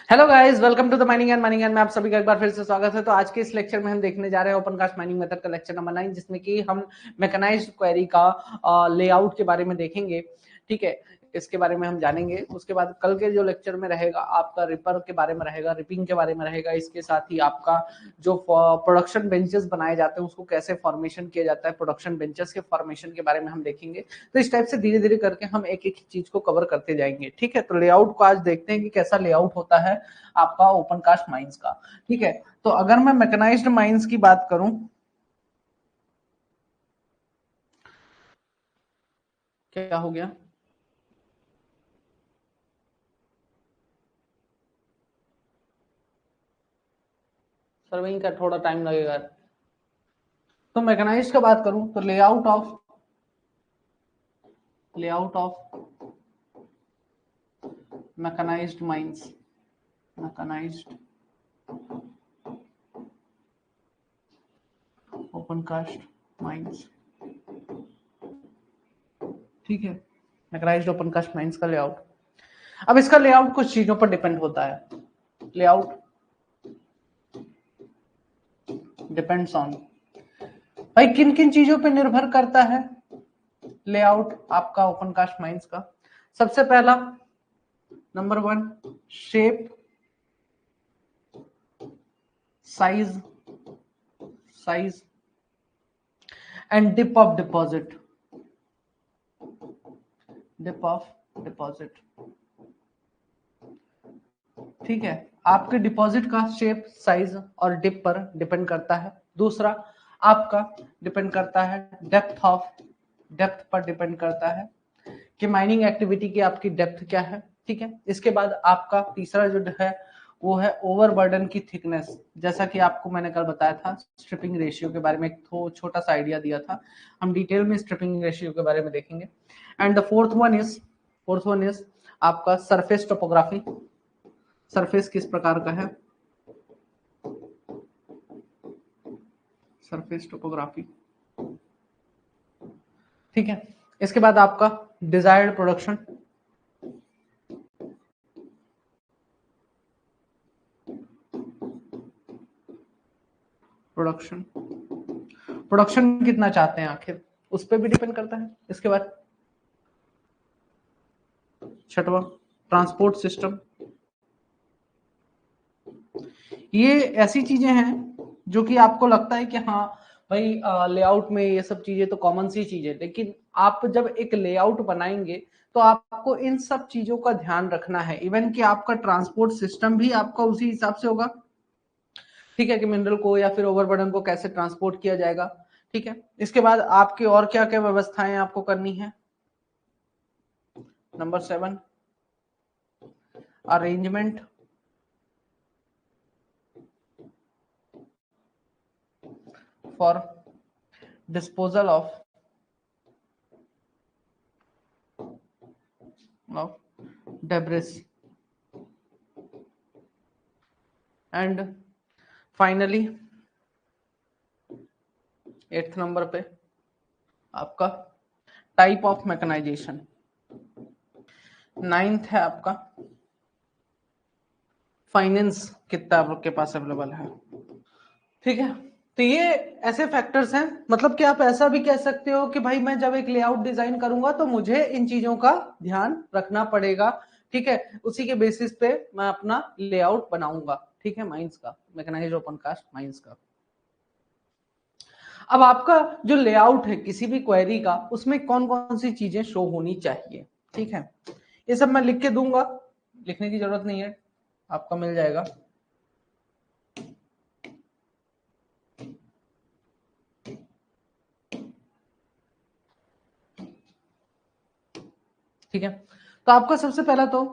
Hello guys, welcome to the mining and में आप सभी का एक बार फिर से स्वागत है। तो आज के इस लेक्चर में हम देखने जा रहे हैं ओपनकास्ट माइनिंग मेथड का लेक्चर नंबर 9, जिसमें कि हम मैकेनाइज्ड क्वेरी का लेआउट के बारे में देखेंगे। ठीक है, इसके बारे में हम जानेंगे। उसके बाद कल के जो लेक्चर में रहेगा आपका रिपर के बारे में रहेगा, रिपिंग के बारे में रहेगा। इसके साथ ही आपका जो प्रोडक्शन बेंचेस बनाए जाते हैं उसको कैसे फॉर्मेशन किया जाता है, प्रोडक्शन बेंचेस के फॉर्मेशन के बारे में हम देखेंगे। तो इस टाइप से धीरे धीरे करके हम एक एक चीज को कवर करते जाएंगे। ठीक है, तो लेआउट को आज देखते हैं कि कैसा लेआउट होता है आपका ओपनकास्ट माइंस का। ठीक है, तो अगर मैं मैकेनाइज्ड माइंस की बात करूं, क्या हो गया? सर्विंग का थोड़ा टाइम लगेगा। तो मैकेनाइज्ड का बात करूं तो layout of mechanised mines, mechanised opencast mines. ठीक है, मैकेनाइज्ड ओपनकास्ट माइंस का लेआउट। अब इसका लेआउट कुछ चीजों पर डिपेंड होता है। लेआउट डिपेंड्स ऑन, भाई किन किन चीजों पे निर्भर करता है लेआउट आपका ओपनकास्ट माइंस का। सबसे पहला, number 1, shape, size and dip of deposit. ठीक है, आपके डिपॉजिट का शेप, साइज और डिप पर डिपेंड करता है। दूसरा आपका डिपेंड करता है डेप्थ पर डिपेंड करता है कि माइनिंग एक्टिविटी की आपकी डेप्थ क्या है। ठीक है, इसके बाद आपका तीसरा जो है वो है ओवरबर्डन की थिकनेस। जैसा कि आपको मैंने कल बताया था स्ट्रिपिंग रेशियो के बारे में, एक छोटा सा आइडिया दिया था। हम डिटेल में स्ट्रिपिंग रेशियो के बारे में देखेंगे। And the fourth one is आपका सरफेस टोपोग्राफी। सरफेस किस प्रकार का है, सरफेस टोपोग्राफी। ठीक है, इसके बाद आपका डिजायर्ड प्रोडक्शन। प्रोडक्शन कितना चाहते हैं आखिर, उस पर भी डिपेंड करता है। इसके बाद छठवां, ट्रांसपोर्ट सिस्टम। ये ऐसी चीजें हैं जो कि आपको लगता है कि हाँ भाई लेआउट में ये सब चीजें तो कॉमन सी चीजें, लेकिन आप जब एक लेआउट बनाएंगे तो आपको इन सब चीजों का ध्यान रखना है। इवन कि आपका ट्रांसपोर्ट सिस्टम भी आपका उसी हिसाब से होगा। ठीक है, कि मिनरल को या फिर ओवरबर्डन को कैसे ट्रांसपोर्ट किया जाएगा। ठीक है, इसके बाद आपकी और क्या क्या व्यवस्थाएं आपको करनी है। Number 7, arrangement for disposal of debris. And finally 8th number पे आपका टाइप ऑफ मैकेनाइजेशन। 9th है आपका फाइनेंस कितना आपके पास अवेलेबल है। ठीक है, तो ये ऐसे फैक्टर्स हैं। मतलब कि आप ऐसा भी कह सकते हो कि भाई मैं जब एक लेआउट डिजाइन करूंगा तो मुझे इन चीजों का ध्यान रखना पड़ेगा। ठीक है, उसी के बेसिस पे मैं अपना लेआउट बनाऊंगा। ठीक है, माइंस का, मैकेनाइज्ड ओपनकास्ट माइंस का। अब आपका जो लेआउट है किसी भी क्वेरी का, उसमें कौन कौन सी चीजें शो होनी चाहिए। ठीक है, ये सब मैं लिख के दूंगा, लिखने की जरूरत नहीं है, आपका मिल जाएगा। ठीक है, तो आपका सबसे पहला तो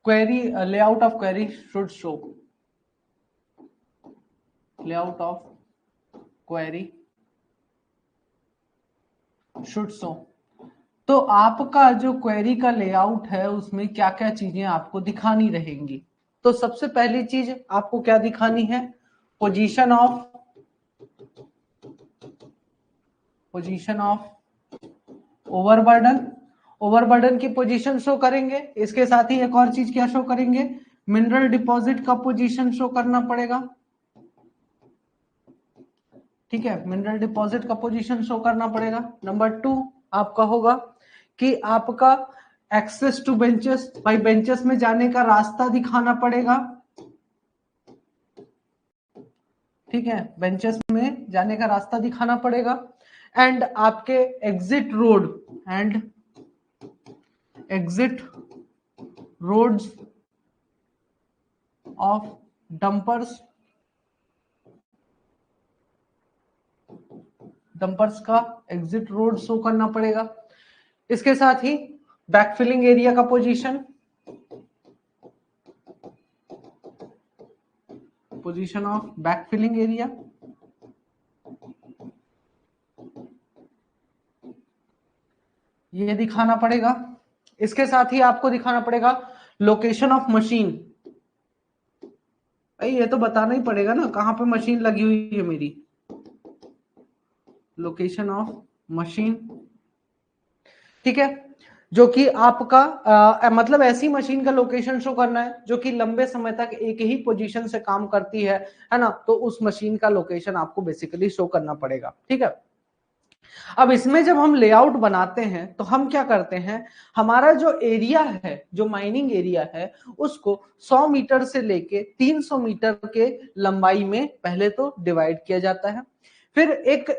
query, layout of query should show, layout of query should show. तो आपका जो क्वेरी का लेआउट है उसमें क्या क्या चीजें आपको दिखानी रहेंगी। तो सबसे पहली चीज आपको क्या दिखानी है, पोजीशन ऑफ ओवरबर्डन। ओवरबर्डन की पोजीशन शो करेंगे। इसके साथ ही एक और चीज क्या शो करेंगे, मिनरल डिपॉजिट का पोजीशन शो करना पड़ेगा, ठीक है, मिनरल डिपॉजिट का पोजीशन शो करना पड़ेगा। नंबर 2 आपका होगा कि आपका एक्सेस टू बेंचेस, भाई बेंचेस में जाने का रास्ता दिखाना पड़ेगा, ठीक है, बेंचेस में जाने का रास्ता दिखाना पड़ेगा। एंड आपके exit road and exit roads of dumpers, dumpers का एग्जिट रोड शो करना पड़ेगा। इसके साथ ही बैकफिलिंग एरिया का पोजीशन ऑफ बैकफिलिंग एरिया, ये दिखाना पड़ेगा। इसके साथ ही आपको दिखाना पड़ेगा लोकेशन ऑफ मशीन, भाई ये तो बताना ही पड़ेगा ना कहां पे मशीन लगी हुई है मेरी, लोकेशन ऑफ मशीन, ठीक है, जो कि आपका मतलब ऐसी मशीन का लोकेशन शो करना है जो कि लंबे समय तक एक ही पोजीशन से काम करती है ना, तो उस मशीन का लोकेशन आपको बेसिकली शो करना पड़ेगा, ठीक है। अब इसमें जब हम लेआउट बनाते हैं तो हम क्या करते हैं, हमारा जो एरिया है, जो माइनिंग एरिया है, उसको 100 मीटर से लेके 300 मीटर के लंबाई में पहले तो डिवाइड किया जाता है। फिर एक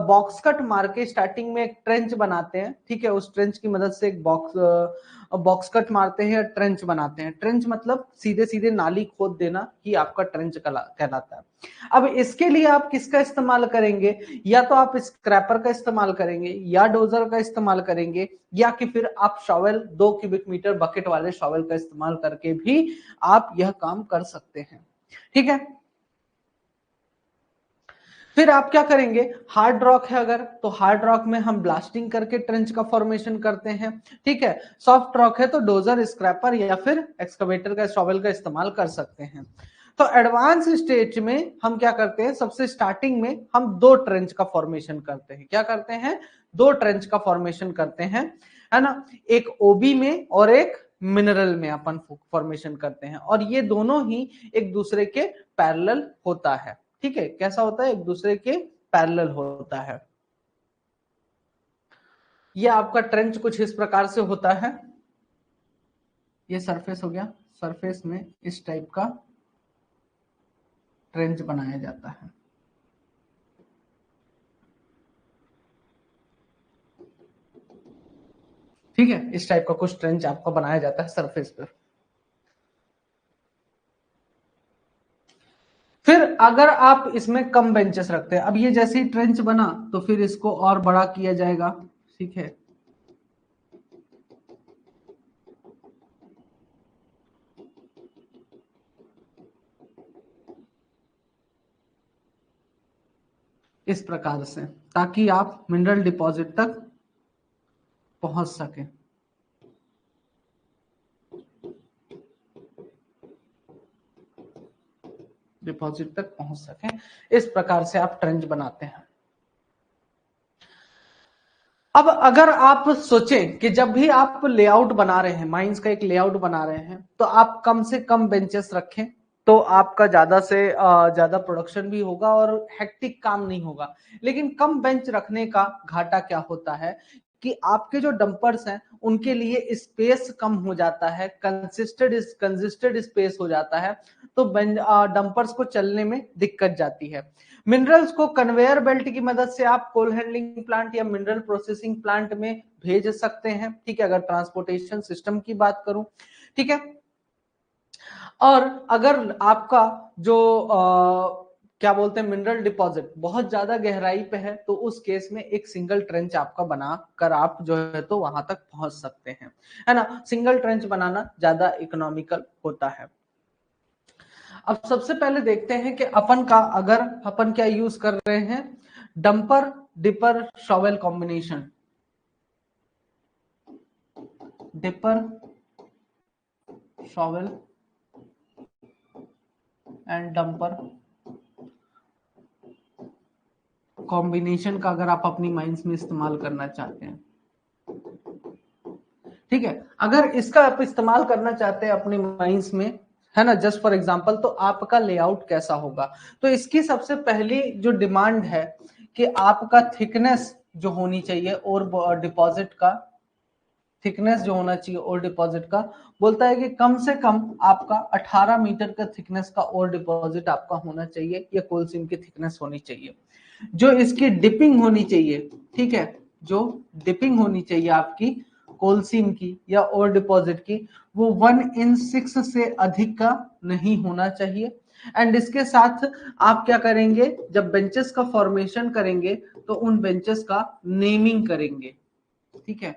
बॉक्स कट मार के स्टार्टिंग में एक ट्रेंच बनाते हैं, ठीक है, उस ट्रेंच की मदद से एक बॉक्स कट मारते हैं, ट्रेंच बनाते हैं। ट्रेंच मतलब सीधे सीधे नाली खोद देना ही आपका ट्रेंच कहलाता है। अब इसके लिए आप किसका इस्तेमाल करेंगे, या तो आप स्क्रैपर का इस्तेमाल करेंगे, या डोजर का इस्तेमाल करेंगे, या कि फिर आप शॉवेल 2 क्यूबिक मीटर बकेट वाले शॉवेल का इस्तेमाल करके भी आप यह काम कर सकते हैं, ठीक है। फिर आप क्या करेंगे, हार्ड रॉक है अगर, तो हार्ड रॉक में हम ब्लास्टिंग करके ट्रेंच का फॉर्मेशन करते हैं, ठीक है। सॉफ्ट रॉक है तो डोजर, स्क्रैपर या फिर एक्सकवेटर का, शॉवेल का इस्तेमाल कर सकते हैं। तो एडवांस स्टेज में हम क्या करते हैं, सबसे स्टार्टिंग में हम 2 ट्रेंच का फॉर्मेशन करते हैं। क्या करते हैं, 2 ट्रेंच का फॉर्मेशन करते हैं, है ना, एक ओबी में और एक मिनरल में अपन फॉर्मेशन करते हैं, और ये दोनों ही एक दूसरे के पैरेलल होता है, ठीक है। कैसा होता है, एक दूसरे के पैरेलल होता है। ये आपका ट्रेंच कुछ इस प्रकार से होता है, ये सरफेस हो गया, सरफेस में इस टाइप का ट्रेंच बनाया जाता है, ठीक है, इस टाइप का कुछ ट्रेंच आपका बनाया जाता है सरफेस पर। फिर अगर आप इसमें कम बेंचेस रखते हैं, अब ये जैसे ही ट्रेंच बना तो फिर इसको और बड़ा किया जाएगा, ठीक है, इस प्रकार से, ताकि आप मिनरल डिपॉजिट तक पहुंच सके। डिपॉजिट तक पहुंच सके, इस प्रकार से आप ट्रेंच बनाते हैं। अब अगर आप सोचें कि जब भी आप लेआउट बना रहे हैं, माइंस का एक लेआउट बना रहे हैं, तो आप कम से कम बेंचेस रखें, तो आपका ज्यादा से ज्यादा प्रोडक्शन भी होगा और हेक्टिक काम नहीं होगा। लेकिन कम बेंच रखने का घाटा क्या होता है कि आपके जो डंपर्स हैं उनके लिए स्पेस कम हो जाता है, कंसिस्टेड स्पेस हो जाता है, तो डंपर्स को चलने में दिक्कत जाती है। मिनरल्स को कन्वेयर बेल्ट की मदद से आप कोल हैंडलिंग प्लांट या मिनरल प्रोसेसिंग प्लांट में भेज सकते हैं, ठीक है, अगर ट्रांसपोर्टेशन सिस्टम की बात करूं, ठीक है। और अगर आपका जो क्या बोलते हैं, मिनरल डिपॉजिट बहुत ज्यादा गहराई पे है, तो उस केस में एक सिंगल ट्रेंच आपका बना कर आप जो है तो वहां तक पहुंच सकते हैं, है ना। सिंगल ट्रेंच बनाना ज्यादा इकोनॉमिकल होता है। अब सबसे पहले देखते हैं कि अगर अपन क्या यूज कर रहे हैं, dumper dipper shovel combination, dipper shovel and dumper combination का अगर आप अपनी माइंस में इस्तेमाल करना चाहते हैं, ठीक है, अगर इसका आप इस्तेमाल करना चाहते हैं अपने माइंस में, है ना, जस्ट फॉर एग्जांपल। तो आपका लेआउट कैसा होगा, तो इसकी सबसे पहली जो डिमांड है कि आपका थिकनेस जो होनी चाहिए और डिपॉजिट का थिकनेस जो होना चाहिए और डिपॉजिट का, बोलता है कि कम से कम आपका 18 मीटर का थिकनेस का और डिपॉजिट आपका होना चाहिए, या कोल सीम की थिकनेस होनी चाहिए। जो इसकी डिपिंग होनी चाहिए, ठीक है, जो डिपिंग होनी चाहिए आपकी कोल सीम की या और डिपॉजिट की, वो 1/6 से अधिक का नहीं होना चाहिए। एंड इसके साथ आप क्या करेंगे, जब बेंचेस का फॉर्मेशन करेंगे तो उन बेंचेस का नेमिंग करेंगे, ठीक है,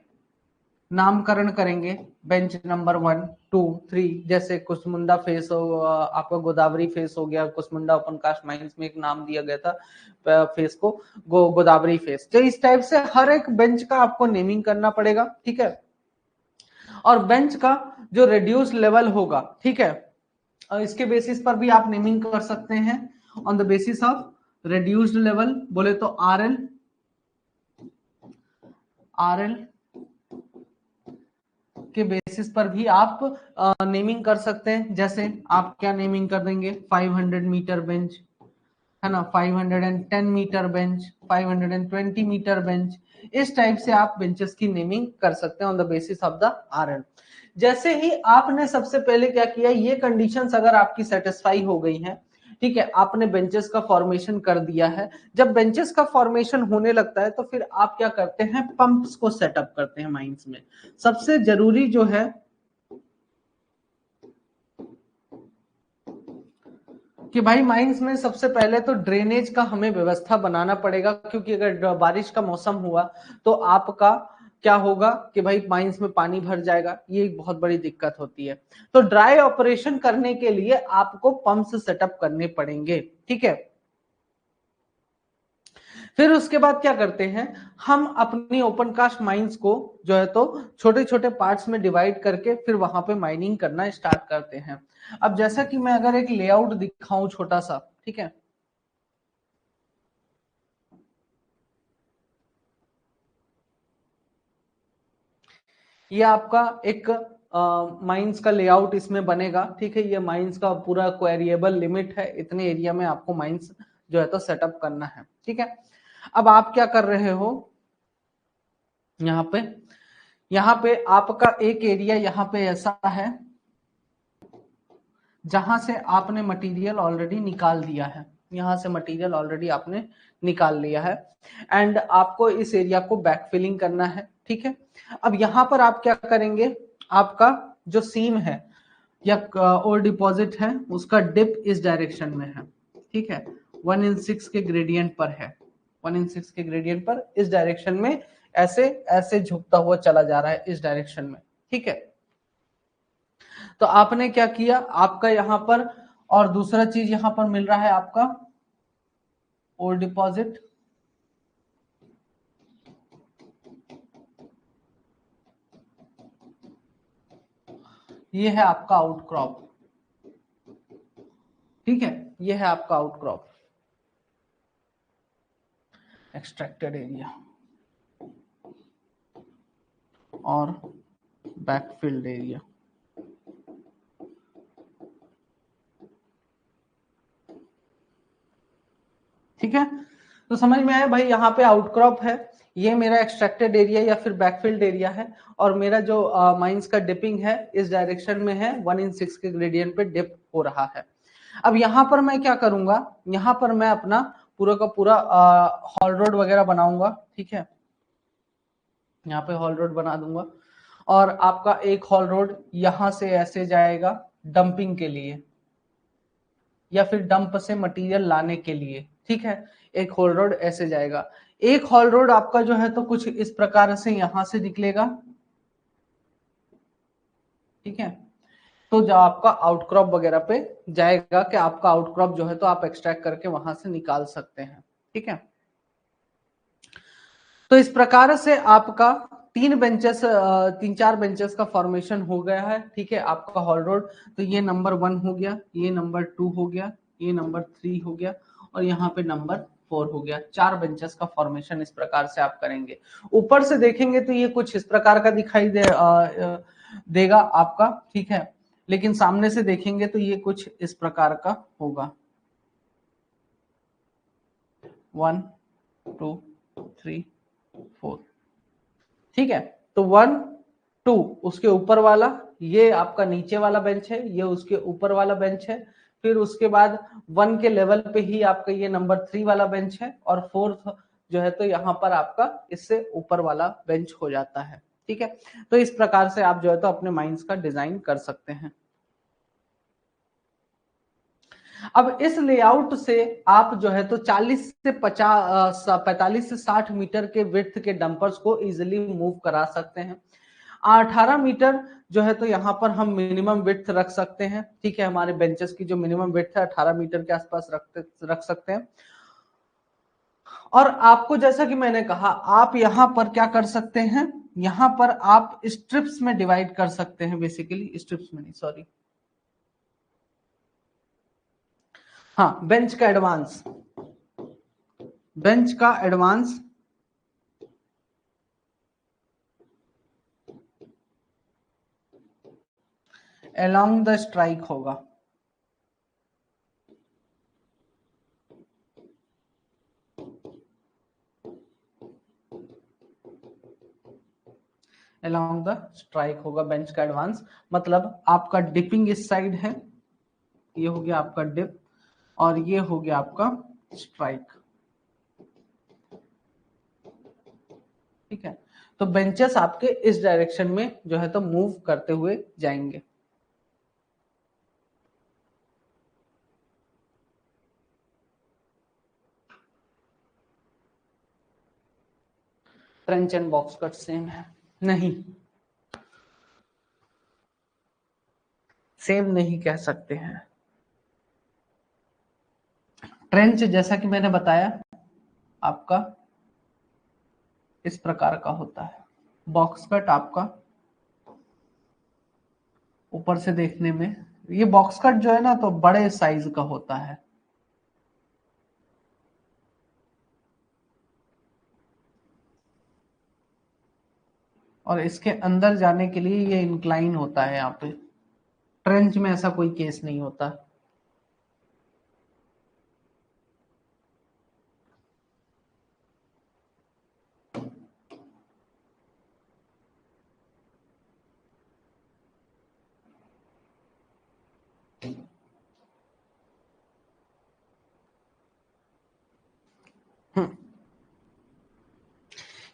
नामकरण करेंगे। बेंच नंबर 1, 2, 3, जैसे कुसमुंडा फेस हो, आपका गोदावरी फेस हो गया, कुसमुंडा ओपन कास्ट माइंस में एक नाम दिया गया था फेस को, गोदावरी फेस। तो इस टाइप से हर एक बेंच का आपको नेमिंग करना पड़ेगा, ठीक है। और बेंच का जो रिड्यूस लेवल होगा, ठीक है, इसके बेसिस पर भी आप नेमिंग कर सकते हैं। On the basis of reduced level बोले तो RL के बेसिस पर भी आप नेमिंग कर सकते हैं। जैसे आप क्या नेमिंग कर देंगे, 500 मीटर बेंच, है ना, 510 मीटर बेंच, 520 मीटर बेंच, इस टाइप से आप बेंचेस की नेमिंग कर सकते हैं on the basis of the RL। जैसे ही आपने सबसे पहले क्या किया, ये कंडीशंस अगर आपकी सेटिस्फाई हो गई हैं, ठीक है, आपने बेंचेस का फॉर्मेशन कर दिया है। जब बेंचेस का फॉर्मेशन होने लगता है तो फिर आप क्या करते हैं, पंप्स को सेटअप करते हैं माइंस में। सबसे जरूरी जो है कि भाई माइंस में सबसे पहले तो ड्रेनेज का हमें व्यवस्था बनाना पड़ेगा, क्योंकि अगर बारिश का मौसम हुआ तो आपका क्या होगा कि भाई माइंस में पानी भर जाएगा, ये एक बहुत बड़ी दिक्कत होती है। तो ड्राई ऑपरेशन करने के लिए आपको पंप्स सेटअप करने पड़ेंगे, ठीक है। फिर उसके बाद क्या करते हैं, हम अपनी ओपन कास्ट माइंस को जो है तो छोटे छोटे पार्ट्स में डिवाइड करके फिर वहां पे माइनिंग करना स्टार्ट करते हैं। अब जैसा कि मैं अगर एक लेआउट दिखाऊं छोटा सा, ठीक है, ये आपका एक माइंस का लेआउट इसमें बनेगा, ठीक है। ये माइंस का पूरा क्वेरिएबल लिमिट है, इतने एरिया में आपको माइंस जो है तो सेटअप करना है, ठीक है। अब आप क्या कर रहे हो, यहाँ पे आपका एक एरिया यहाँ पे ऐसा है जहां से आपने मटेरियल ऑलरेडी निकाल दिया है, यहां से मटेरियल ऑलरेडी आपने निकाल लिया है, एंड आपको इस एरिया को बैकफिलिंग करना है, ठीक है। अब यहां पर आप क्या करेंगे, आपका जो सीम है या और डिपॉजिट है, उसका डिप इस डायरेक्शन में है, ठीक है, 1/6 के ग्रेडियंट पर है, 1/6 के ग्रेडियंट पर इस डायरेक्शन में ऐसे ऐसे झुकता हुआ चला जा रहा है इस डायरेक्शन में, ठीक है। तो आपने क्या किया, आपका यहां पर और दूसरा चीज यहां पर मिल रहा है आपका और डिपॉजिट, ये है आपका आउटक्रॉप, ठीक है, ये है आपका आउटक्रॉप एक्सट्रैक्टेड एरिया और बैकफिल्ड एरिया, ठीक है। तो समझ में आया भाई, यहाँ पे आउटक्रॉप है, ये मेरा एक्सट्रैक्टेड एरिया या फिर बैकफिल्ड एरिया है, और मेरा जो माइंस का डिपिंग है इस डायरेक्शन में है, 1/6 के ग्रेडियंट पे डिप हो रहा है। अब यहाँ पर मैं क्या करूंगा, यहाँ पर मैं अपना पूरा का पूरा हॉल रोड वगैरह बनाऊंगा, ठीक है, यहाँ पे हॉल रोड बना दूंगा, और आपका एक हॉल रोड यहां से ऐसे जाएगा डंपिंग के लिए या फिर डंप से मटेरियल लाने के लिए, ठीक है। एक हॉल रोड ऐसे जाएगा, एक हॉल रोड आपका जो है तो कुछ इस प्रकार से यहां से निकलेगा, ठीक है। तो जो आपका आउटक्रॉप वगैरह पे जाएगा कि आपका आउटक्रॉप जो है तो आप एक्सट्रैक्ट करके वहां से निकाल सकते हैं, ठीक है। तो इस प्रकार से आपका 3 4 बेंचेस का फॉर्मेशन हो गया है, ठीक है, आपका हॉल रोड। तो ये नंबर 1 हो गया, ये नंबर 2 हो गया, ये नंबर 3 हो गया, और यहाँ पे नंबर 4 हो गया। 4 बेंचेस का फॉर्मेशन इस प्रकार से आप करेंगे। ऊपर से देखेंगे तो ये कुछ इस प्रकार का दिखाई देगा आपका, ठीक है। लेकिन सामने से देखेंगे तो ये कुछ इस प्रकार का होगा। 1 2 3 4, ठीक है। तो 1 2 उसके ऊपर वाला, ये आपका नीचे वाला बेंच है, ये उसके ऊपर वाला बेंच है। फिर उसके बाद 1 के लेवल पे ही आपका ये नंबर 3 वाला बेंच है, और 4th जो है तो यहाँ पर आपका इससे ऊपर वाला बेंच हो जाता है, ठीक है। तो इस प्रकार से आप जो है तो अपने माइंड्स का डिजाइन कर सकते हैं। अब इस लेआउट से आप जो है तो 40 से 50 45 से 60 मीटर के विड्थ के डंपर्स को इजीली मूव करा सकते हैं। 18 मीटर जो है तो यहाँ पर हम मिनिमम विड्थ रख सकते हैं, ठीक है। हमारे बेंचेस की जो मिनिमम विड्थ है 18 मीटर के आसपास रख सकते हैं। और आपको जैसा कि मैंने कहा, आप यहाँ पर क्या कर सकते हैं, यहाँ पर आप स्ट्रिप्स में डिवाइड कर सकते हैं, बेसिकली स्ट्रिप्स में नहीं, सॉरी, हाँ, बेंच का एडवांस, बेंच का एडवांस अलोंग द स्ट्राइक होगा। अलोंग द स्ट्राइक होगा बेंच का एडवांस, मतलब आपका डिपिंग इस साइड है, ये हो गया आपका डिप, और ये हो गया आपका स्ट्राइक, ठीक है। तो बेंचेस आपके इस डायरेक्शन में जो है तो मूव करते हुए जाएंगे। Trench and box cut same है? नहीं, सेम नहीं कह सकते हैं। ट्रेंच जैसा कि मैंने बताया आपका इस प्रकार का होता है, बॉक्स कट आपका ऊपर से देखने में, ये बॉक्स कट जो है ना तो बड़े साइज का होता है, और इसके अंदर जाने के लिए ये इंक्लाइन होता है यहाँ पे। ट्रेंच में ऐसा कोई केस नहीं होता।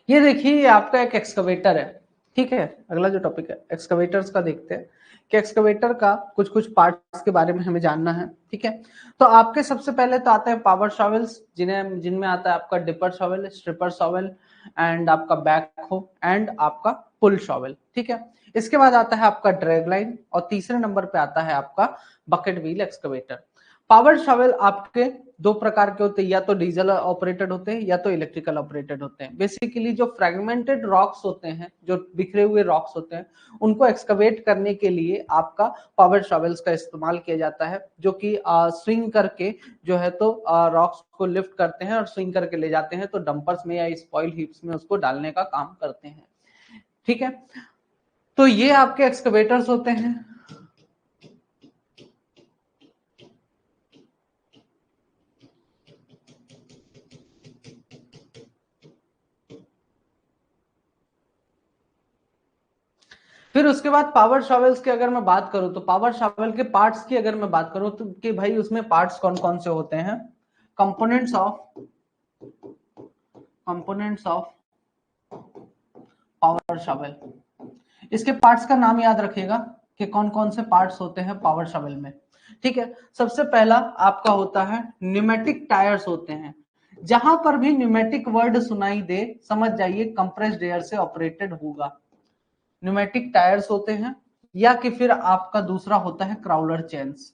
ये देखिए, ये आपका एक एक्सकवेटर है, ठीक है। अगला जो टॉपिक है एक्सकवेटर्स का देखते हैं कि एक्सकवेटर का कुछ कुछ पार्ट्स के बारे में हमें जानना है, ठीक है। तो आपके सबसे पहले तो आते हैं पावर शॉवेल्स, जिनमें आता है आपका dipper shovel, stripper shovel, and आपका बैकहो, एंड आपका पुल शॉवेल, ठीक है। इसके बाद आता है आपका ड्रैग लाइन, और तीसरे नंबर पे आता है आपका bucket wheel excavator. Power shovel आपके दो प्रकार के होते हैं, या तो डीजल ऑपरेटेड होते हैं या तो इलेक्ट्रिकल ऑपरेटेड होते हैं। बेसिकली जो फ्रेगमेंटेड रॉक्स होते हैं, जो बिखरे हुए रॉक्स होते हैं, उनको एक्सकवेट करने के लिए आपका पावर शॉवेल्स का इस्तेमाल किया जाता है, जो कि स्विंग करके जो है तो रॉक्स को लिफ्ट करते हैं और स्विंग करके ले जाते हैं, तो डंपर्स में या स्पॉइल हीप्स में उसको डालने का काम करते हैं, ठीक है। तो ये आपके एक्सकवेटर्स होते हैं। फिर उसके बाद पावर शॉवेल्स की अगर मैं बात करूं, तो पावर शॉवेल के पार्ट्स की अगर मैं बात करूं, तो कि भाई उसमें पार्ट्स कौन कौन से होते हैं। कंपोनेंट्स ऑफ पावर शॉवेल, इसके पार्ट्स का नाम याद रखिएगा कि कौन कौन से पार्ट्स होते हैं पावर शॉवेल में, ठीक है। सबसे पहला आपका होता है न्यूमेटिक टायर्स होते हैं। जहां पर भी न्यूमेटिक वर्ड सुनाई दे, समझ जाइए कंप्रेस्ड एयर से ऑपरेटेड होगा। न्यूमेटिक टायर्स होते हैं, या कि फिर आपका दूसरा होता है क्राउलर चेन्स,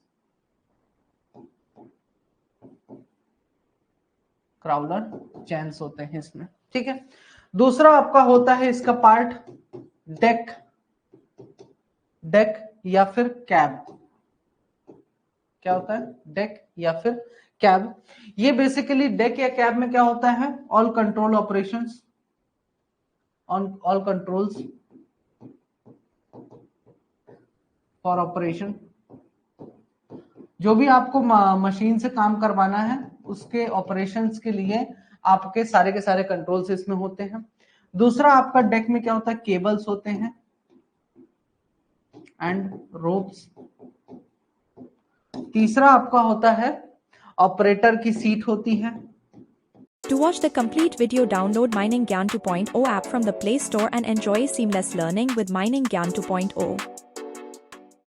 क्राउलर चेन्स होते हैं इसमें, ठीक है। दूसरा आपका होता है इसका पार्ट डेक, डेक या फिर कैब। क्या होता है? डेक या फिर कैब। ये बेसिकली डेक या कैब में क्या होता है, all control operations, on all controls for operation, जो भी आपको मशीन से काम करवाना है उसके ऑपरेशंस के लिए आपके सारे के सारे कंट्रोल्स इसमें होते हैं। दूसरा आपका डेक में क्या होता है, केबल्स होते हैं एंड रोप्स। तीसरा आपका होता है ऑपरेटर की सीट होती है। To watch the complete video, download Mining Gyan 2.0 app from the Play Store and enjoy seamless learning with Mining Gyan 2.0.